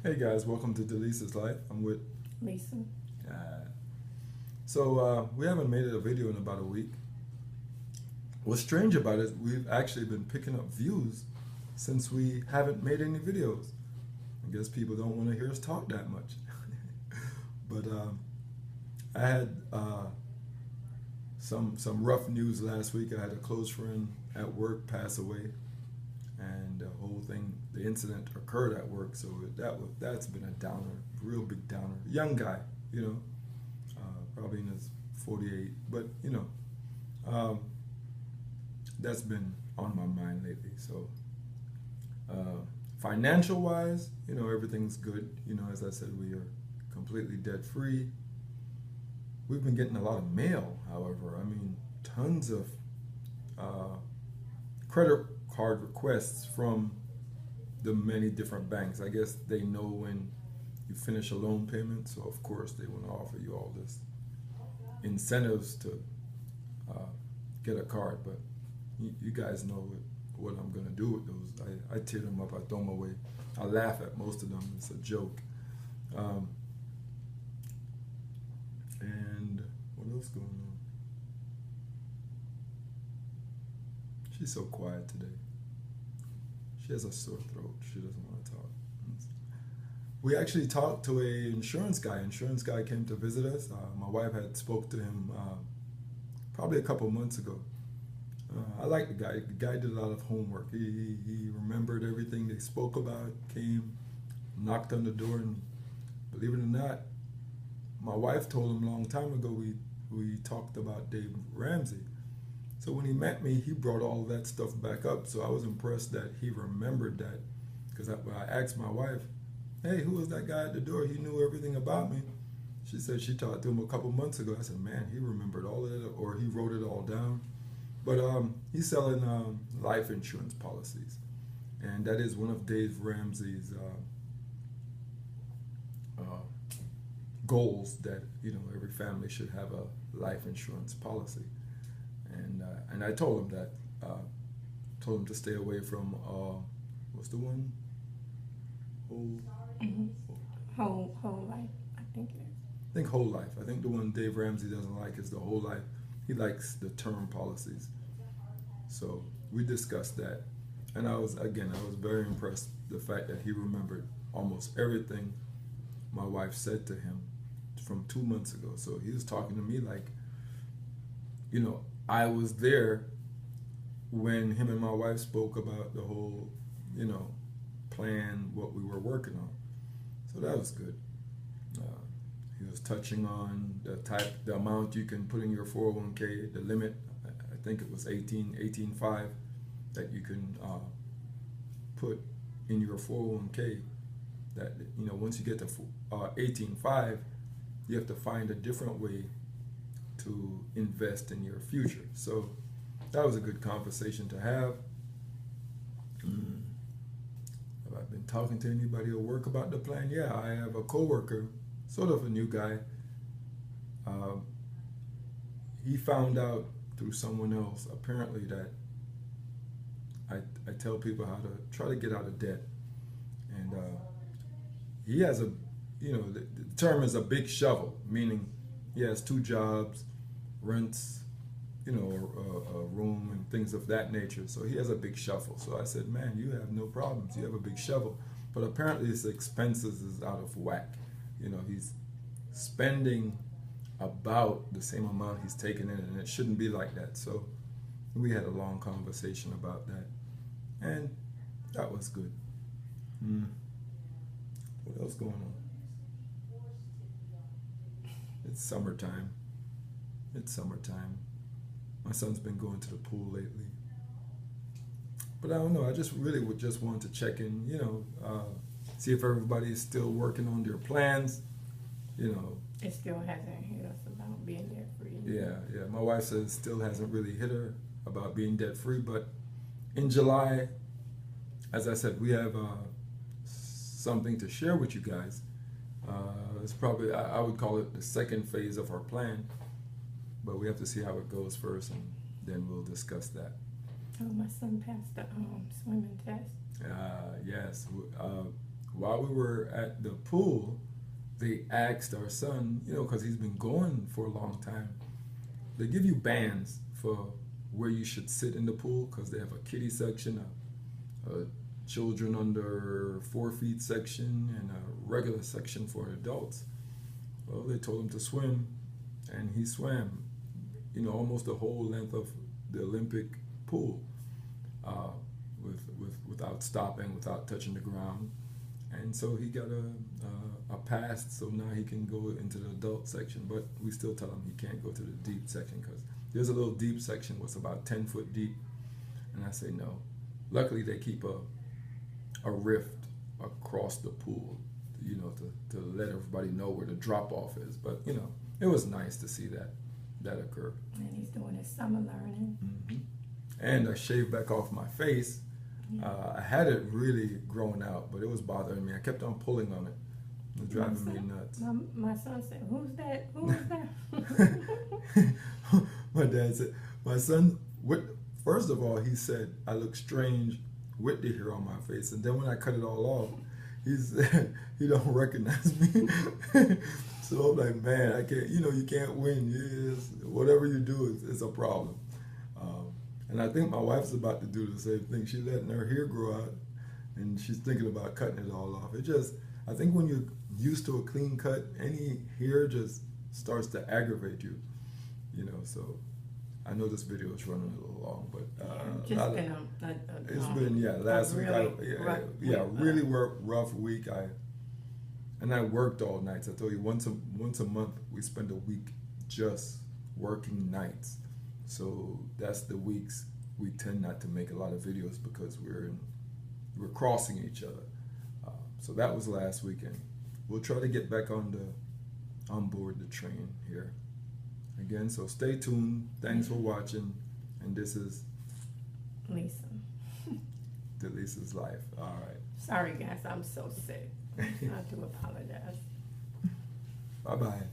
Hey guys, welcome to Delisa's Life. I'm with. Lisa. Uh, we haven't made a video in about a week. What's strange about it, we've actually been picking up views since we haven't made any videos. I guess people don't want to hear us talk that much. but I had some rough news last week. I had a close friend at work pass away, and the whole thing, the incident occurred at work. So that's been a downer, real big downer. Young guy, you know, probably in his 48, but um, that's been on my mind lately. So financial wise, everything's good. As I said, we are completely debt free. We've been getting a lot of mail, however. I mean, tons of credit card requests from the many different banks. I guess they know when you finish a loan payment, so of course they want to offer you all this incentives to uh, get a card. But you guys know what I'm gonna do with those. I tear them up, I throw them away. I laugh at most of them. It's a joke. Um, and what else going on? She's so quiet today. She has a sore throat. She doesn't want to talk. We actually talked to a insurance guy. Insurance guy came to visit us. My wife had spoke to him probably a couple months ago. I like the guy. The guy did a lot of homework. He remembered everything they spoke about, came, knocked on the door, and believe it or not, my wife told him a long time ago we talked about Dave Ramsey. So when he met me, he brought all that stuff back up. So I was impressed that he remembered that. Because when I asked my wife, hey, who was that guy at the door? He knew everything about me. She said she talked to him a couple months ago. I said, man, he remembered all of it, or he wrote it all down. But he's selling life insurance policies. And that is one of Dave Ramsey's goals, that every family should have a life insurance policy. And I told him that. Told him to stay away from what's the one? Whole. Mm-hmm. Whole life, I think it is. I think whole life. I think the one Dave Ramsey doesn't like is the whole life. He likes the term policies. So we discussed that, and I was very impressed the fact that he remembered almost everything my wife said to him from 2 months ago. So he was talking to me like, I was there when him and my wife spoke about the whole, plan, what we were working on. So that was good. He was touching on the amount you can put in your 401k, the limit. I think it was 18.5 that you can put in your 401k. That once you get to 18.5, you have to find a different way to invest in your future. So that was a good conversation to have. Have I been talking to anybody at work about the plan? Yeah, I have a coworker, sort of a new guy. He found out through someone else, apparently, that I tell people how to try to get out of debt. And he has the term is a big shovel, meaning he has two jobs, rents, a room and things of that nature. So he has a big shovel. So I said, man, you have no problems. You have a big shovel. But apparently his expenses is out of whack. He's spending about the same amount he's taking in, and it shouldn't be like that. So we had a long conversation about that, and that was good. What else going on? It's summertime. My son's been going to the pool lately. But I don't know. I just really would just want to check in, see if everybody is still working on their plans. It still hasn't hit us about being debt free. Yeah. My wife says it still hasn't really hit her about being debt free. But in July, as I said, we have something to share with you guys. It's probably, I would call it the second phase of our plan. But we have to see how it goes first, and then we'll discuss that. Oh, my son passed the swimming test. Yes. while we were at the pool, they asked our son, you know, because he's been going for a long time, they give you bands for where you should sit in the pool because they have a kiddie section, a children under 4 feet section, and a regular section for adults. Well, they told him to swim, and he swam, you know, almost the whole length of the Olympic pool, without stopping, without touching the ground, and so he got a pass. So now he can go into the adult section, but we still tell him he can't go to the deep section because there's a little deep section what's about 10 foot deep, and I say no. Luckily, they keep a rift across the pool, you know, to let everybody know where the drop off is. But you know, it was nice to see that occur. And he's doing his summer learning. Mm-hmm. And I shaved back off my face. I had it really grown out, but it was bothering me. I kept on pulling on it. It was driving me nuts. My son said, "Who's that? Who is that?" My dad said, my son, first of all, he said, I look strange with the hair on my face. And then when I cut it all off, he said, he don't recognize me. So I'm like, man, I can't, you know, you can't win. Yes, whatever you do, it's a problem. And I think my wife's about to do the same thing. She's letting her hair grow out, and she's thinking about cutting it all off. It just, I think when you're used to a clean cut, any hair just starts to aggravate you, you know. So I know this video is running a little long, but it's been last week. Really rough week. I worked all nights. I told you once a month we spend a week just working nights. So that's the weeks we tend not to make a lot of videos because we're crossing each other. So that was last weekend. We'll try to get back on board the train here again. So stay tuned. Thanks for watching. And this is Lisa. Lisa's life. All right. Sorry guys, I'm so sick. I do apologize. Bye bye.